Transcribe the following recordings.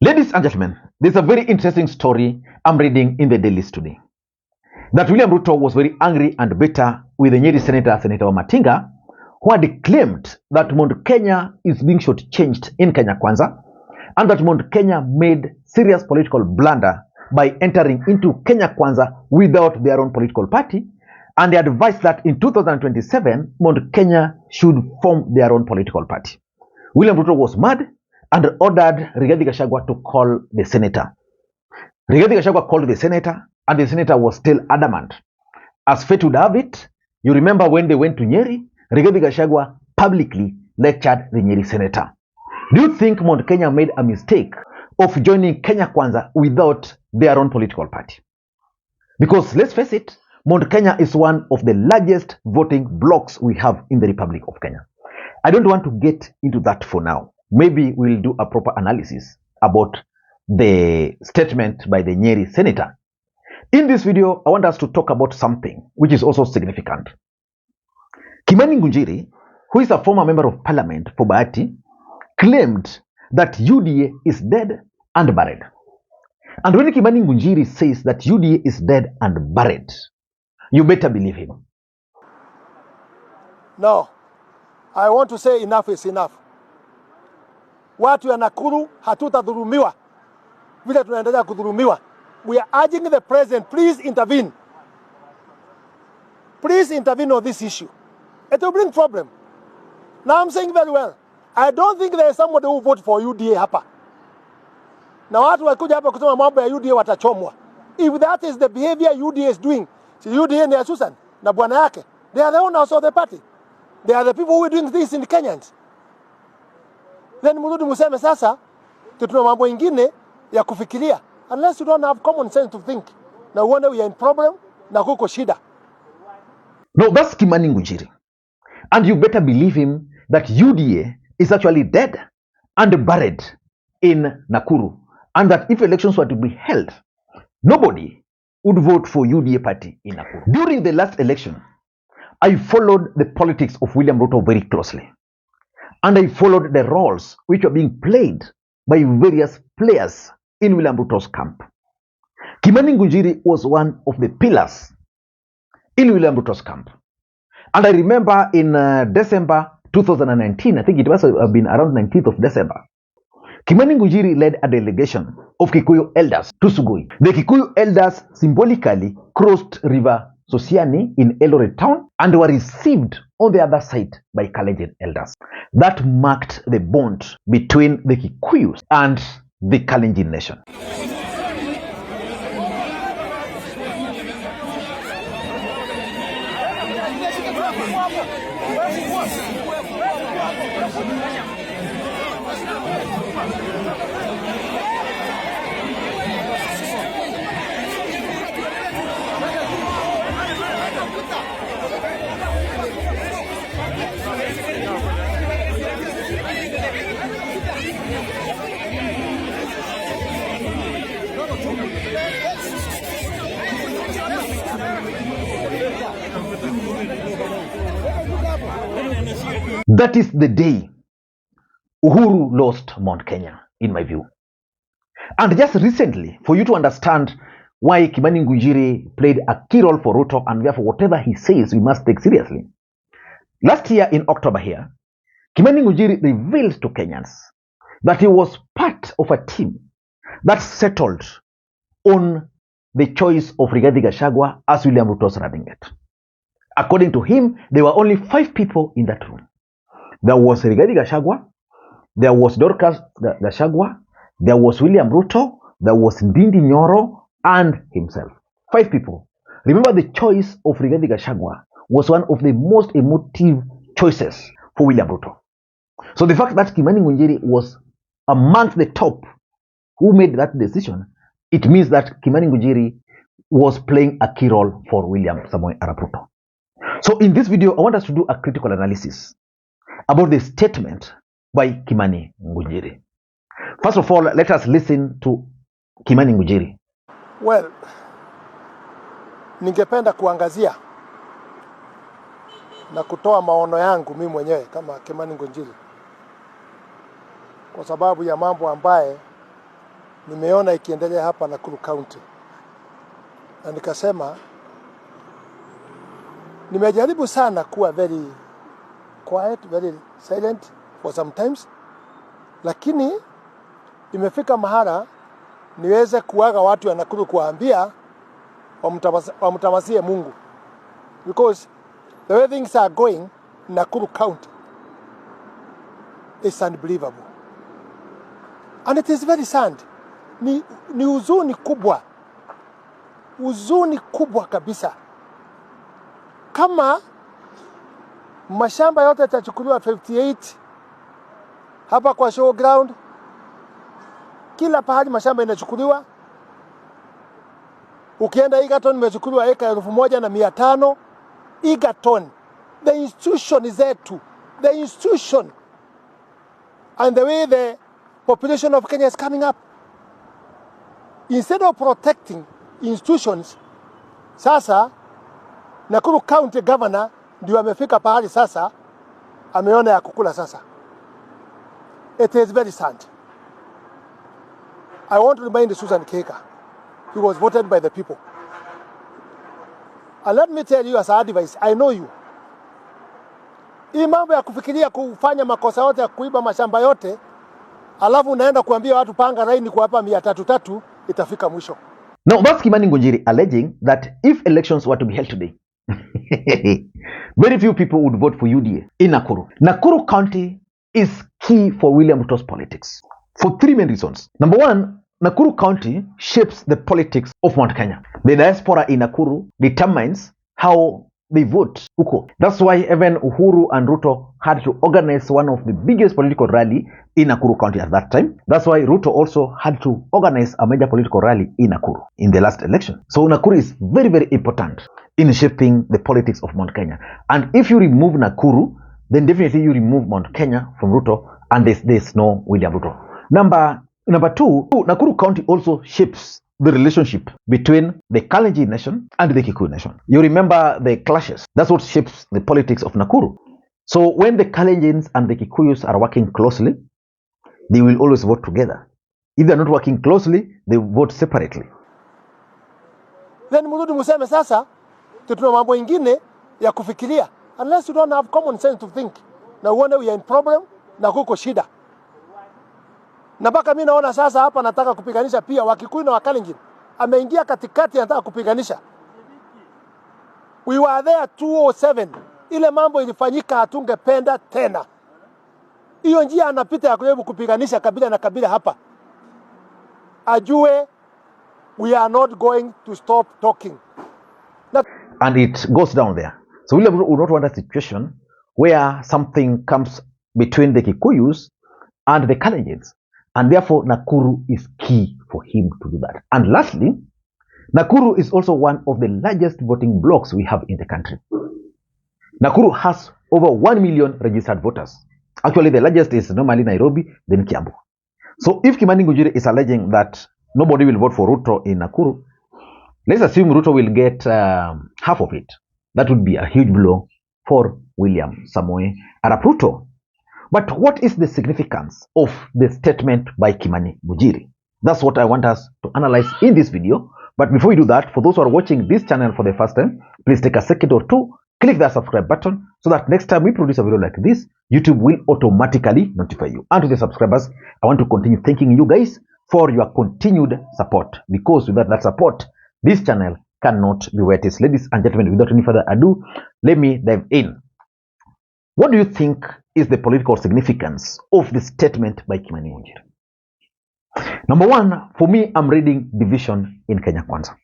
Ladies and gentlemen, there's a very interesting story I'm reading in the dailies today. That William Ruto was very angry and bitter with the Nyeri Senator, Senator Matinga, who had claimed that Mount Kenya is being shortchanged in Kenya Kwaza, and that Mount Kenya made serious political blunder by entering into Kenya Kwaza without their own political party, and they advised that in 2027, Mount Kenya should form their own political party. William Ruto was mad and ordered Rigathi Gachagua to call the senator. Rigathi Gachagua called the senator, and the senator was still adamant. As fate would have it, you remember when they went to Nyeri, Rigathi Gachagua publicly lectured the Nyeri senator. Do you think Mount Kenya made a mistake of joining Kenya Kwaza without their own political party? Because let's face it, Mount Kenya is one of the largest voting blocks we have in the Republic of Kenya. I don't want to get into that for now. Maybe we'll do a proper analysis about the statement by the Nyeri senator. In this video, I want us to talk about something which is also significant. Kimani Ngunjiri, who is a former member of parliament for Bahati, claimed that UDA is dead and buried. And when Kimani Ngunjiri says that UDA is dead and buried, you better believe him. No, I want to say enough is enough. Watu ya Nakuru hatutadhulumiwa vile tunaendelea kudhulumiwa. We are urging the president, please intervene. Please intervene on this issue. It will bring problem. Now I'm saying very well, I don't think there is somebody who vote for UDA hapa. Na watu wakuja hapa kusema mambo ya UDA watachomwa. If that is the behavior UDA is doing, si UDA ni Susan na bwana yake, they are the owners of the party. They are the people who are doing this in the Kenyans. Then murudi museme sasa tutuna mambo ingine ya kufikiria, unless you don't have common sense to think. Na uone we are in problem na kuko shida. No, that's Kimani Ngunjiri. And you better believe him that UDA is actually dead and buried in Nakuru. And that if elections were to be held, nobody would vote for UDA party in Nakuru. During the last election, I followed the politics of William Ruto very closely. And I followed the roles which were being played by various players in William Ruto's camp. Kimani Ngunjiri was one of the pillars in William Ruto's camp. And I remember in December 2019, I think it must have been around 19th of December, Kimani Ngunjiri led a delegation of Kikuyu elders to Sugoi. The Kikuyu elders symbolically crossed River Sosiani in Eldoret town and were received on the other side by Kalenjin elders. That marked the bond between the Kikuyus and the Kalenjin nation. That is the day Uhuru lost Mount Kenya, in my view. And just recently, for you to understand why Kimani Ngunjiri played a key role for Ruto, and therefore whatever he says we must take seriously. Last year in October here, Kimani Ngunjiri revealed to Kenyans that he was part of a team that settled on the choice of Rigathi Gachagua as William Ruto's running mate. According to him, there were only 5 people in that room. There was Rigathi Gachagua, there was Dorcas Gachagua, there was William Ruto, there was Ndindi Nyoro, and himself. 5 people. Remember, the choice of Rigathi Gachagua was one of the most emotive choices for William Ruto. So the fact that Kimani Ngunjiri was amongst the top who made that decision, it means that Kimani Ngunjiri was playing a key role for William Samoei Arap Ruto. So in this video, I want us to do a critical analysis about the statement by Kimani Ngunjiri. First of all, let us listen to Kimani Ngunjiri. Well, ningependa kuangazia na kutoa maono yangu mimi mwenyewe kama Kimani Ngunjiri, kwa sababu ya mambo ambaye nimeona ikiendelea hapa Nakuru County, na nikasema nimejaribu sana kuwa very quiet, very silent for sometimes, lakini imefika mahala niweze kuaga watu wa Nakuru kuwaambia wamtamasie Mungu, because the way things are going in Nakuru County is unbelievable and it is very sad. Ni huzuni kubwa kabisa. Kama mashamba yote yatachukuliwa 58 hapa kwa showground, kila pahali mashamba inachukuliwa. Ukienda Egerton imechukuliwa eka 1,500. Egerton, the institution is there too. The institution and the way the population of Kenya is coming up. Instead of protecting institutions, sasa Nakuru County Governor ndio amefika pahali sasa ameona ya kukula sasa. It is very sad. I want to remind Susan Keka, he was voted by the people. And let me tell you as advice, I know you. Hii mambo ya kufikiria kufanya makosa yote ya kuiba mashamba yote, alafu unaenda kuambia watu panga laini kwa hapa 300 itafika mwisho. Now that's Kimani Ngunjiri alleging that if elections were to be held today, very few people would vote for UDA in Nakuru. Nakuru County is key for William Ruto's politics for three main reasons. Number one, Nakuru County shapes the politics of Mount Kenya. The diaspora in Nakuru determines how they vote. That's why even Uhuru and Ruto had to organize one of the biggest political rally in Nakuru County at that time. That's why Ruto also had to organize a major political rally in Nakuru in the last election. So Nakuru is very, very important in shaping the politics of Mount Kenya. And if you remove Nakuru, then definitely you remove Mount Kenya from Ruto, and there's no William Ruto. Number two, Nakuru County also shapes the relationship between the Kalenjin nation and the Kikuyu nation. You remember the clashes. That's what shapes the politics of Nakuru. So when the Kalenjins and the Kikuyus are working closely, they will always vote together. If they're not working closely, they vote separately. Then murudi museme sasa tutuna mambo ingine ya kufikiria, unless you don't have common sense to think. Na uone we are in problem na kuko shida. Na mpaka mimi naona sasa hapa nataka kupiganisha pia Wakikuyu na Wakalenjin. Ameingia katikati anataka kupiganisha. We were there 2007. Ile mambo ilifanyika hatungependa tena. Hiyo njia anapita ya kujaribu kupiganisha kabila na kabila hapa. Ajue we are not going to stop talking. And it goes down there. So William would not want a situation where something comes between the Kikuyus and the Kalenjins. And therefore, Nakuru is key for him to do that. And lastly, Nakuru is also one of the largest voting blocks we have in the country. Nakuru has over 1 million registered voters. Actually, the largest is normally Nairobi, then Kiambu. So if Kimani Ngunjiri is alleging that nobody will vote for Ruto in Nakuru, let's assume Ruto will get half of it. That would be a huge blow for William Samoei Arap Ruto. But what is the significance of the statement by Kimani Ngunjiri? That's what I want us to analyze in this video. But before we do that, for those who are watching this channel for the first time, please take a second or two, click that subscribe button so that next time we produce a video like this, YouTube will automatically notify you. And to the subscribers, I want to continue thanking you guys for your continued support, because without that support, this channel cannot be where it is. Ladies and gentlemen, without any further ado, let me dive in. What do you think is the political significance of the statement by Kimani Ngunjiri? Number one, for me, I'm reading division in Kenya Kwaza.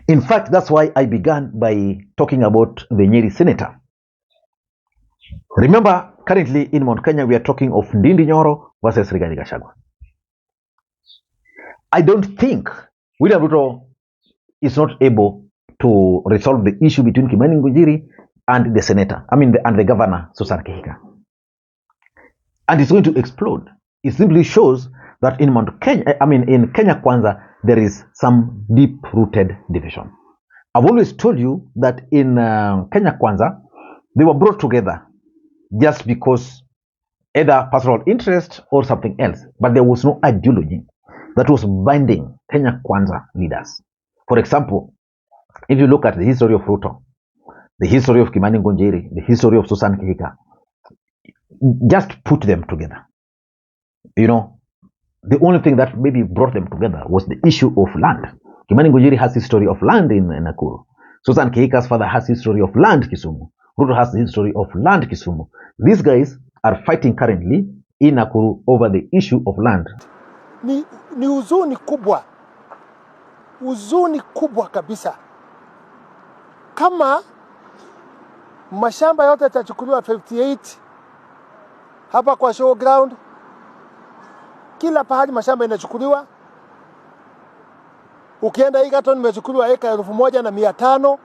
In fact, that's why I began by talking about the Nyeri senator. Remember, currently in Mount Kenya, we are talking of Ndindi Nyoro versus Rigathi Gachagua. I don't think William Ruto is not able to resolve the issue between Kimani Ngunjiri and the senator, and the governor, Susan Kehika. And it's going to explode. It simply shows that in in Kenya Kwaza, there is some deep-rooted division. I've always told you that in Kenya Kwaza, they were brought together just because either personal interest or something else, but there was no ideology that was binding Kenya Kwanza leaders. For example, if you look at the history of Ruto, the history of Kimani Ngunjiri, the history of Susan Kihika, just put them together. You know, the only thing that maybe brought them together was the issue of land. Kimani Ngunjiri has history of land in Nakuru. Susan Kihika's father has history of land Kisumu. Ruto has the history of land Kisumu. These guys are fighting currently in Nakuru over the issue of land. Ni huzuni kubwa kabisa. Kama mashamba yote yatachukuliwa 58 hapa kwa showground, kila pahali mashamba inachukuliwa. Ukienda Egerton imechukuliwa eka 1,500.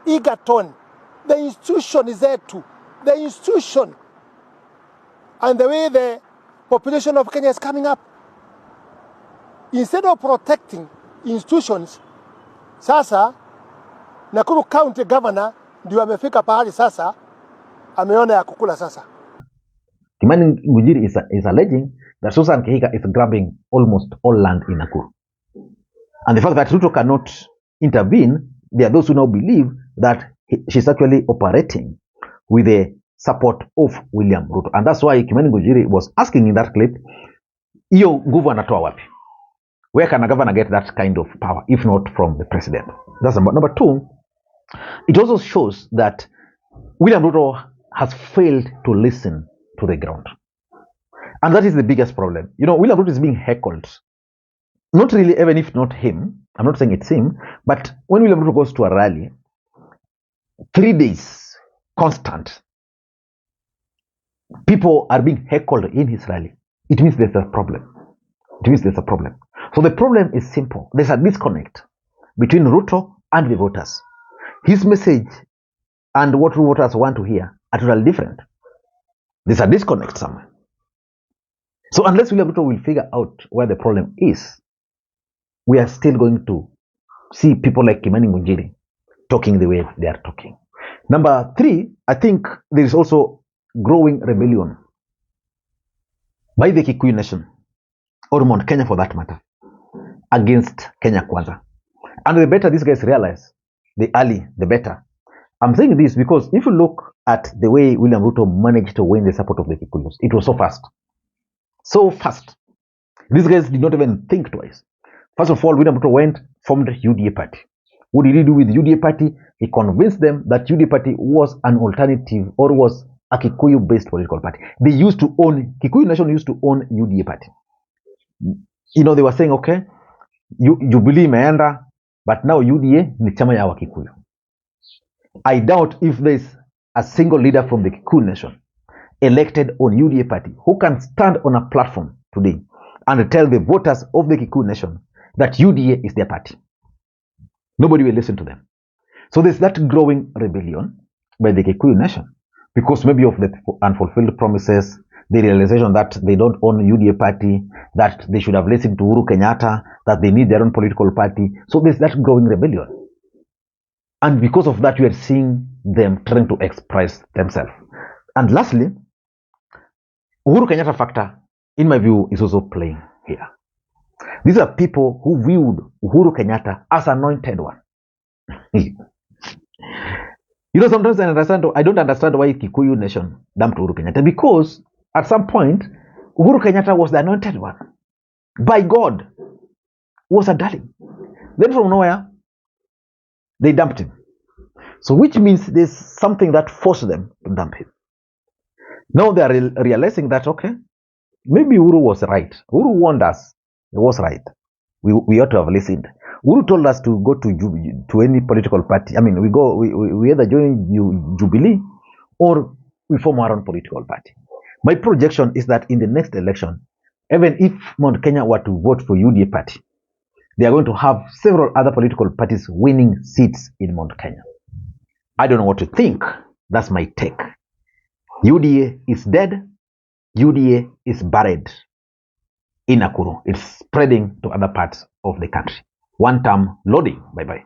Egerton, the institution is there too. The institution and the way the population of Kenya is coming up. Instead of protecting institutions, sasa Nakuru County Governor ndio amefika pahali sasa ameona ya kukula sasa. Kimani Ngunjiri is alleging that Susan Kihika is grabbing almost all land in Nakuru. And the fact that Ruto cannot intervene, there are those who now believe that she's actually operating with the support of William Ruto. And that's why Kimani Ngunjiri was asking in that clip, hiyo nguvu anatoa wapi? Where can a governor get that kind of power, if not from the president? That's number two. It also shows that William Ruto has failed to listen to the ground. And that is the biggest problem. You know, William Ruto is being heckled. Not really, even if not him. I'm not saying it's him. But when William Ruto goes to a rally, 3 days, constant, people are being heckled in his rally. It means there's a problem. It means there's a problem. So the problem is simple. There's a disconnect between Ruto and the voters. His message and what voters want to hear are totally different. There's a disconnect somewhere. So unless William Ruto will figure out where the problem is, we are still going to see people like Kimani Ngunjiri talking the way they are talking. Number three, I think there is also growing rebellion by the Kikuyu nation, or Mount Kenya for that matter, against Kenya Kwaza. And the better these guys realize, the early, the better. I'm saying this because if you look at the way William Ruto managed to win the support of the Kikuyus, it was so fast. So fast. These guys did not even think twice. First of all, William Ruto went, formed UDA Party. What did he do with UDA Party? He convinced them that UDA Party was an alternative or was a Kikuyu-based political party. They used to own, Kikuyu Nation used to own UDA Party. You know, they were saying, okay, Jubilee imeenda, but now UDA ni chama ya Wakikuyu. I doubt if there's a single leader from the Kikuyu Nation elected on UDA Party who can stand on a platform today and tell the voters of the Kikuyu Nation that UDA is their party. Nobody will listen to them. So there's that growing rebellion by the Kikuyu Nation because maybe of the unfulfilled promises, the realization that they don't own UDA Party, that they should have listened to Uhuru Kenyatta, that they need their own political party. So there's that growing rebellion. And because of that, we are seeing them trying to express themselves. And lastly, Uhuru Kenyatta factor, in my view, is also playing here. These are people who viewed Uhuru Kenyatta as anointed one. You know, sometimes I don't understand why Kikuyu Nation dumped Uhuru Kenyatta, because at some point, Uhuru Kenyatta was the anointed one. By God, was a darling. Then from nowhere, they dumped him. So which means there's something that forced them to dump him. Now they are realizing that, okay, maybe Uhuru was right. Uhuru warned us. He was right. We ought to have listened. Uhuru told us to go to any political party. I mean, we either join Jubilee or we form our own political party. My projection is that in the next election, even if Mount Kenya were to vote for UDA Party, they are going to have several other political parties winning seats in Mount Kenya. I don't know what to think. That's my take. UDA is dead. UDA is buried in Nakuru. It's spreading to other parts of the country. One term loading. Bye-bye.